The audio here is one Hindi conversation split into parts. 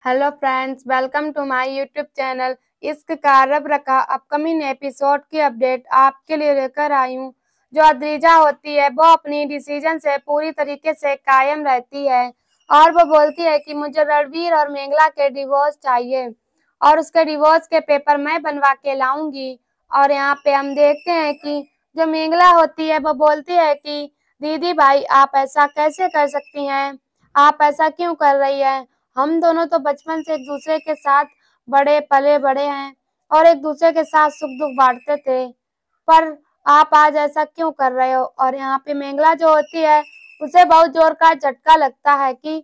Hello friends, welcome to my YouTube channel. इश्क का रब रखा अपकमिंग एपिसोड की अपडेट आपके लिए लेकर आई हूँ। जो अद्रिजा होती है वो अपनी डिसीजन से पूरी तरीके से कायम रहती है और वो बोलती है कि मुझे रणवीर और मेंगला के डिवोर्स चाहिए और उसके डिवोर्स के पेपर मैं बनवा के लाऊंगी। और यहाँ पे हम देखते हैं कि जो मेंगला होती है वो बोलती है कि दीदी भाई आप ऐसा कैसे कर सकती हैं, आप ऐसा क्यों कर रही है। हम दोनों तो बचपन से एक दूसरे के साथ बड़े पले बड़े हैं और एक दूसरे के साथ सुख दुख बांटते थे, पर आप आज ऐसा क्यों कर रहे हो। और यहाँ पे मेंगला जो होती है उसे बहुत जोर का झटका लगता है कि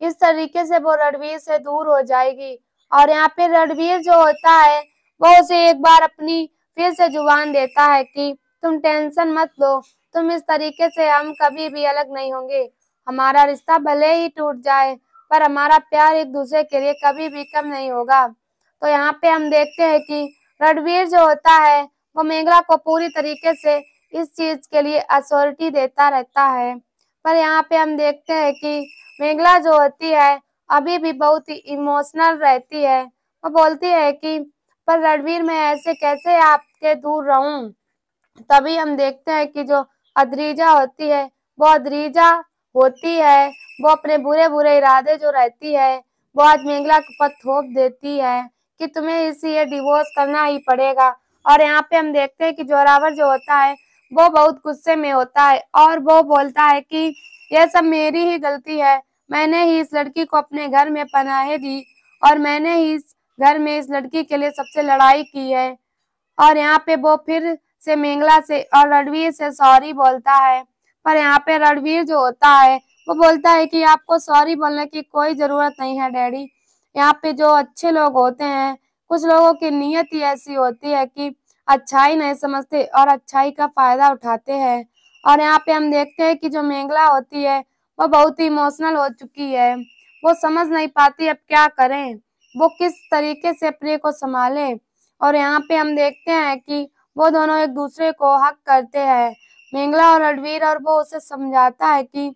इस तरीके से वो रणवीर से दूर हो जाएगी। और यहाँ पे रणवीर जो होता है वो उसे एक बार अपनी फिर से जुबान देता है कि तुम टेंशन मत लो, तुम इस तरीके से हम कभी भी अलग नहीं होंगे। हमारा रिश्ता भले ही टूट जाए पर हमारा प्यार एक दूसरे के लिए कभी भी कम नहीं होगा। तो यहाँ पे हम देखते हैं कि रणवीर जो होता है वो मेंगला को पूरी तरीके से इस चीज के लिए अथॉरिटी देता रहता है। पर यहाँ पे हम देखते हैं कि मेंगला जो होती है अभी भी बहुत ही इमोशनल रहती है। वो बोलती है कि पर रणवीर मैं ऐसे कैसे आपके दूर रहूं। तभी हम देखते हैं कि जो अद्रिजा होती है वो अद्रिजा होती है वो अपने बुरे बुरे इरादे जो रहती है वो आज मेंगला के ऊपर थोप देती है कि तुम्हें इसे डिवोर्स करना ही पड़ेगा। और यहाँ पे हम देखते हैं कि जोरावर जो होता है वो बहुत गुस्से में होता है और वो बोलता है कि यह सब मेरी ही गलती है, मैंने ही इस लड़की को अपने घर में पनाहे दी और मैंने ही इस घर में इस लड़की के लिए सबसे लड़ाई की है। और यहाँ पे वो फिर से मेंगला से और रणवीर से सॉरी बोलता है। पर यहाँ पे रणवीर जो होता है वो बोलता है कि आपको सॉरी बोलने की कोई जरूरत नहीं है डैडी। यहाँ पे जो अच्छे लोग होते हैं, कुछ लोगों की नीयत ही ऐसी होती है कि अच्छाई नहीं समझते और अच्छाई का फायदा उठाते हैं। और यहाँ पे हम देखते हैं कि जो मेंगला होती है वो बहुत ही इमोशनल हो चुकी है, वो समझ नहीं पाती अब क्या करें, वो किस तरीके से प्रिय को संभाले। और यहाँ पे हम देखते हैं कि वो दोनों एक दूसरे को हक करते हैं, मेंगला और रणवीर, और वो उसे समझाता है कि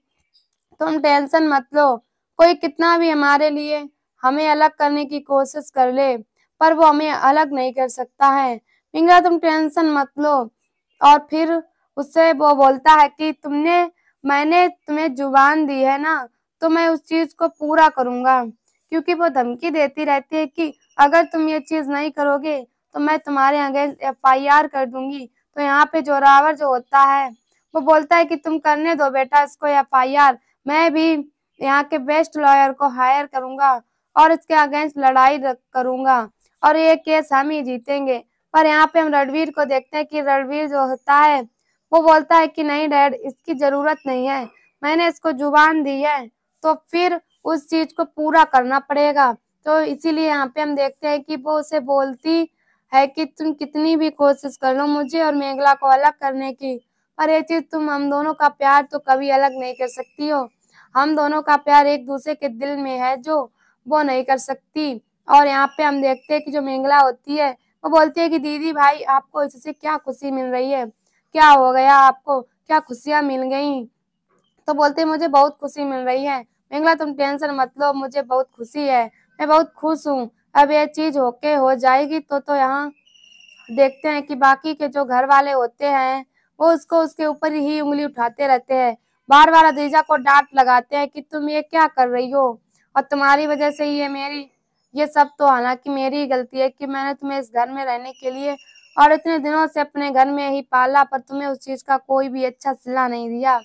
तुम टेंशन मत लो, कोई कितना भी हमारे लिए हमें अलग करने की कोशिश कर ले पर वो हमें अलग नहीं कर सकता है। मेंगला तुम टेंशन मत लो। और फिर उससे वो बोलता है कि मैंने तुम्हें जुबान दी है ना, तो मैं उस चीज को पूरा करूंगा। क्योंकि वो धमकी देती रहती है कि अगर तुम ये चीज नहीं करोगे तो मैं तुम्हारे अगेंस्ट FIR कर दूंगी। तो यहाँ पे जोरावर जो होता है वो बोलता है कि तुम करने दो बेटा इसको FIR, मैं भी यहाँ के बेस्ट लॉयर को हायर करूंगा और इसके अगेंस्ट लड़ाई करूंगा और ये केस हम ही जीतेंगे। पर यहाँ पे हम रणवीर को देखते हैं कि रणवीर जो होता है वो बोलता है कि नहीं डैड, इसकी जरूरत नहीं है, मैंने इसको जुबान दी है तो फिर उस चीज को पूरा करना पड़ेगा। तो इसीलिए यहाँ पे हम देखते हैं कि वो उसे बोलती है कि तुम कितनी भी कोशिश कर लो मुझे और मेघला को अलग करने की, पर ये चीज तुम हम दोनों का प्यार तो कभी अलग नहीं कर सकती हो। हम दोनों का प्यार एक दूसरे के दिल में है जो वो नहीं कर सकती। और यहाँ पे हम देखते हैं कि जो मेंगला होती है वो बोलती है कि दीदी भाई आपको इससे क्या खुशी मिल रही है, क्या हो गया आपको, क्या खुशियां मिल गई। तो बोलते हैं मुझे बहुत खुशी मिल रही है। मेंगला तुम टेंशन मत लो, मुझे बहुत खुशी है, मैं बहुत खुश हूँ। अब ये चीज होके हो जाएगी तो यहाँ देखते हैं कि बाकी के जो घर वाले होते हैं वो उसको उसके ऊपर ही उंगली उठाते रहते हैं, बार बार अदीजा को डांट लगाते हैं कि तुम ये क्या कर रही हो और तुम्हारी वजह से ये मेरी ये सब तो हालांकि मेरी ही गलती है कि मैंने तुम्हें इस घर में रहने के लिए और इतने दिनों से अपने घर में ही पाला पर तुम्हें उस चीज का कोई भी अच्छा सिला नहीं दिया।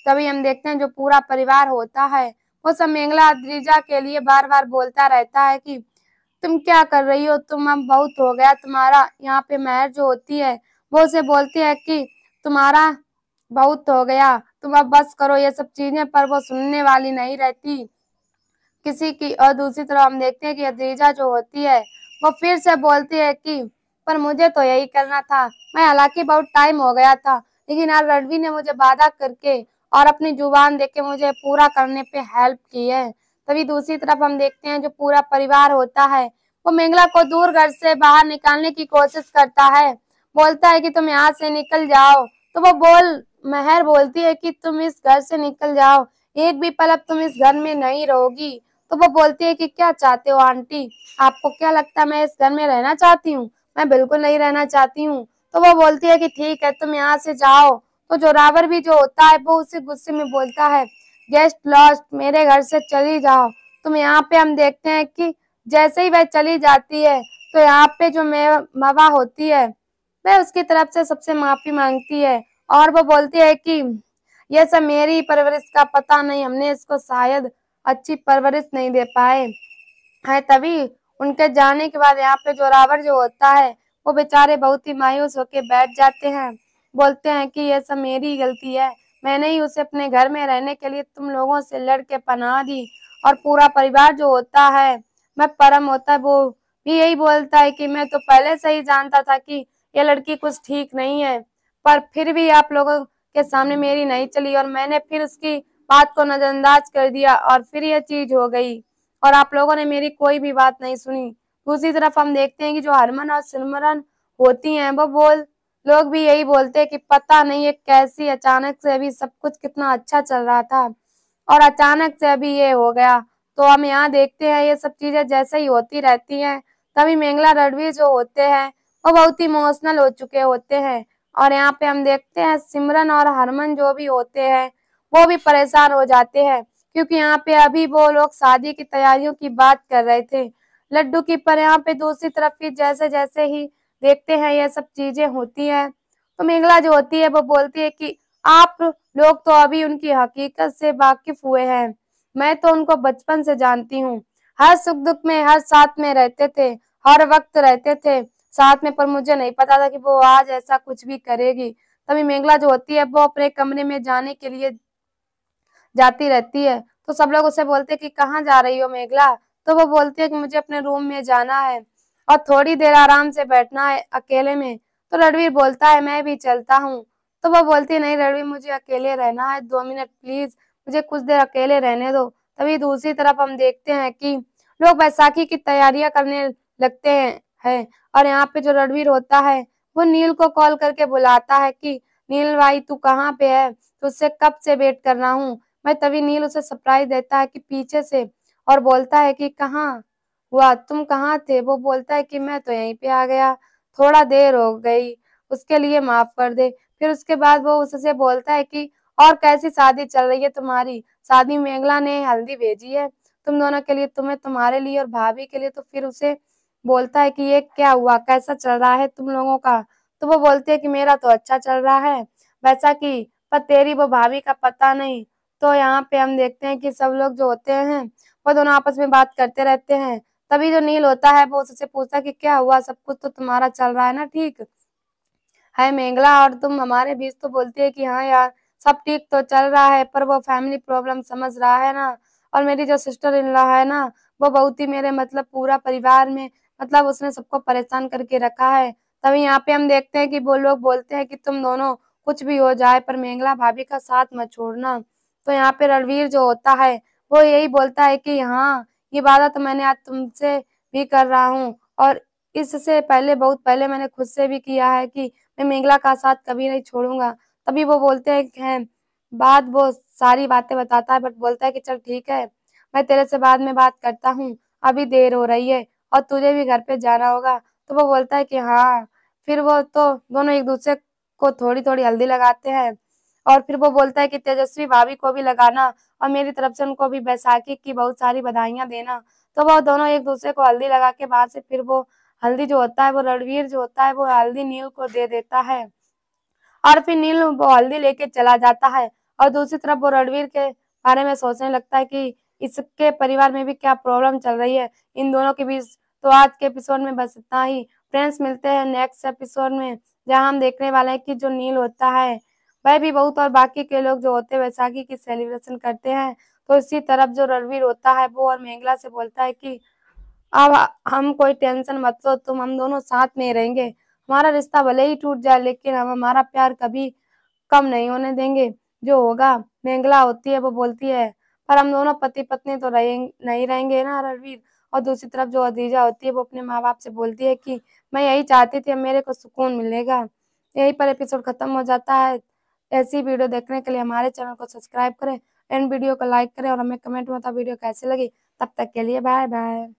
तभी हम देखते हैं जो पूरा परिवार होता है वो सब मेंगला अद्रिजा के लिए बार बार बोलता रहता है कि तुम क्या कर रही हो, तुम अब बहुत हो गया तुम्हारा। यहाँ पे महर जो होती है वो उसे बोलती है कि तुम्हारा बहुत हो गया, तुम अब बस करो ये सब चीजें, पर वो सुनने वाली नहीं रहती किसी की। और दूसरी तरफ हम देखते हैं कि अदीजा जो होती है वो फिर से बोलती है कि पर मुझे तो यही करना था, मैं हालांकि बहुत टाइम हो गया था लेकिन यार रणवीर ने मुझे वादा करके और अपनी जुबान देके मुझे पूरा करने पे हेल्प की है। तभी दूसरी तरफ हम देखते हैं जो पूरा परिवार होता है वो मेंगला को दूर घर से बाहर निकालने की कोशिश करता है, बोलता है कि तुम यहाँ से निकल जाओ। तो वो महर बोलती है कि तुम इस घर से निकल जाओ, एक भी पल अब तुम इस घर में नहीं रहोगी, तो वो बोलती है कि क्या चाहते हो आंटी, आपको क्या लगता है मैं इस घर में रहना चाहती हूँ? मैं बिल्कुल नहीं रहना चाहती हूँ। तो वो बोलती है कि ठीक है तुम यहाँ से जाओ। तो जोरावर भी जो होता है वो उसी गुस्से में बोलता है, गेस्ट लॉस्ट, मेरे घर से चली जाओ। तुम यहाँ पे हम देखते हैं कि जैसे ही वह चली जाती है तो यहाँ पे जो मवा होती है वह उसकी तरफ से सबसे माफी मांगती है और वो बोलती है कि यह सब मेरी परवरिश का पता नहीं, हमने इसको शायद अच्छी परवरिश नहीं दे पाए है। तभी उनके जाने के बाद यहाँ पे जोरावर जो होता है वो बेचारे बहुत ही मायूस होके बैठ जाते हैं, बोलते हैं कि ये सब मेरी गलती है, मैंने ही उसे अपने घर में रहने के लिए तुम लोगों से लड़ के पनाह दी। और पूरा परिवार जो होता है, मैं परम होता है, वो भी यही बोलता है कि मैं तो पहले से ही जानता था कि ये लड़की कुछ ठीक नहीं है, पर फिर भी आप लोगों के सामने मेरी नहीं चली और मैंने फिर उसकी बात को नजरअंदाज कर दिया और फिर ये चीज हो गई और आप लोगों ने मेरी कोई भी बात नहीं सुनी। दूसरी तरफ हम देखते हैं कि जो हरमन और सिमरन होती हैं वो बोल लोग भी यही बोलते हैं कि पता नहीं ये कैसी अचानक से, अभी सब कुछ कितना अच्छा चल रहा था और अचानक से अभी ये हो गया। तो हम यहाँ देखते हैं ये सब चीजें जैसे ही होती रहती हैं, तभी मेंगला रणवीर जो होते हैं वो बहुत ही इमोशनल हो चुके होते हैं और यहाँ पे हम देखते हैं सिमरन और हरमन जो भी होते हैं वो भी परेशान हो जाते हैं, क्योंकि यहाँ पे अभी वो लोग शादी की तैयारियों की बात कर रहे थे लड्डू की। पर यहाँ पे दूसरी तरफ की जैसे जैसे ही देखते हैं ये सब चीजें होती हैं तो मेंगला जो होती है वो बोलती है कि आप लोग तो अभी उनकी हकीकत से वाकिफ हुए हैं, मैं तो उनको बचपन से जानती हूँ, हर सुख दुख में हर साथ में रहते थे, हर वक्त रहते थे साथ में, पर मुझे नहीं पता था कि वो आज ऐसा कुछ भी करेगी। तभी मेंगला जो होती है वो अपने कमरे में जाने के लिए जाती रहती है तो सब लोग उसे बोलते हैं कि कहाँ जा रही हो मेघला? तो वो बोलती है कि मुझे अपने रूम में जाना है और थोड़ी देर आराम से बैठना है अकेले में। तो रणवीर बोलता है मैं भी चलता हूँ। तो वो बोलती है नहीं रणवीर, मुझे अकेले रहना है, 2 मिनट प्लीज, मुझे कुछ देर अकेले रहने दो। तभी दूसरी तरफ हम देखते हैं कि लोग बैसाखी की तैयारियां करने लगते हैं और यहाँ पे जो रणवीर होता है वो नील को कॉल करके बुलाता है कि नील भाई तू कहाँ पे है, तुझसे कब से वेट कर रहा हूँ मैं। तभी नील उसे सरप्राइज देता है कि पीछे से और बोलता है कि कहाँ हुआ, तुम कहाँ थे? वो बोलता है कि मैं तो यहीं पे आ गया, थोड़ा देर हो गई, उसके लिए माफ कर दे। फिर उसके बाद वो उससे बोलता है कि और कैसी शादी चल रही है तुम्हारी? शादी मेघला ने हल्दी भेजी है तुम दोनों के लिए, तुम्हें, तुम्हारे लिए और भाभी के लिए। तो फिर उसे बोलता है कि ये क्या हुआ, कैसा चल रहा है तुम लोगों का? तो वो बोलती है कि मेरा तो अच्छा चल रहा है वैसा कि, पर तेरी वो भाभी का पता नहीं। तो यहाँ पे हम देखते हैं कि सब लोग जो होते हैं वो दोनों आपस में बात करते रहते हैं। तभी जो नील होता है वो उससे पूछता है कि क्या हुआ, सब कुछ तो तुम्हारा चल रहा है ना ठीक है मेघला, और तुम हमारे बीच? तो बोलती है कि हाँ यार सब ठीक तो चल रहा है, पर वो फैमिली प्रॉब्लम समझ रहा है ना, और मेरी जो सिस्टर इन लॉ है ना वो बहुत ही मेरे मतलब पूरा परिवार में मतलब उसने सबको परेशान करके रखा है। तभी यहाँ पे हम देखते हैं कि वो लोग बोलते हैं कि तुम दोनों कुछ भी हो जाए पर मेघला भाभी का साथ मत छोड़ना। तो यहाँ पे रणवीर जो होता है वो यही बोलता है कि हाँ ये वादा तो मैंने आज तुमसे भी कर रहा हूँ और इससे पहले बहुत पहले मैंने खुद से भी किया है कि मैं मेघला का साथ कभी नहीं छोड़ूंगा। तभी वो बोलते हैं बात, वो सारी बातें बताता है बट बोलता है कि चल ठीक है मैं तेरे से बाद में बात करता हूँ, अभी देर हो रही है और तुझे भी घर पे जाना होगा। तो वो बोलता है कि हाँ। फिर वो तो दोनों एक दूसरे को थोड़ी थोड़ी हल्दी लगाते हैं और फिर वो बोलता है कि तेजस्वी भाभी को भी लगाना और मेरी तरफ से उनको भी बैसाखी की बहुत सारी बधाइयां देना। तो वो दोनों एक दूसरे को हल्दी लगा के बाद से फिर वो हल्दी जो होता है वो रणवीर जो होता है वो हल्दी नील को दे देता है और फिर नील वो हल्दी लेके चला जाता है और दूसरी तरफ वो रणवीर के बारे में सोचने लगता है कि इसके परिवार में भी क्या प्रॉब्लम चल रही है इन दोनों के बीच। तो आज के एपिसोड में बस इतना ही फ्रेंड्स, मिलते हैं नेक्स्ट एपिसोड में जहां हम देखने वाले हैं कि जो नील होता है वह भी बहुत और बाकी के लोग जो होते हैं वैसाखी की सेलिब्रेशन करते हैं। तो इसी तरफ जो रणवीर होता है वो और मेघला से बोलता है कि अब हम कोई टेंशन मत लो, तुम हम दोनों साथ में रहेंगे, हमारा रिश्ता भले ही टूट जाए लेकिन हम हमारा प्यार कभी कम नहीं होने देंगे, जो होगा। मेंगला होती है वो बोलती है पर हम दोनों पति पत्नी तो नहीं रहेंगे ना रणवीर। और दूसरी तरफ जो अदीजा होती है वो अपने माँ बाप से बोलती है कि मैं यही चाहती थी, अब मेरे को सुकून मिलेगा। यहीं पर एपिसोड खत्म हो जाता है। ऐसी वीडियो देखने के लिए हमारे चैनल को सब्सक्राइब करें एंड वीडियो को लाइक करें और हमें कमेंट में बताओ वीडियो कैसी लगी। तब तक के लिए बाय बाय।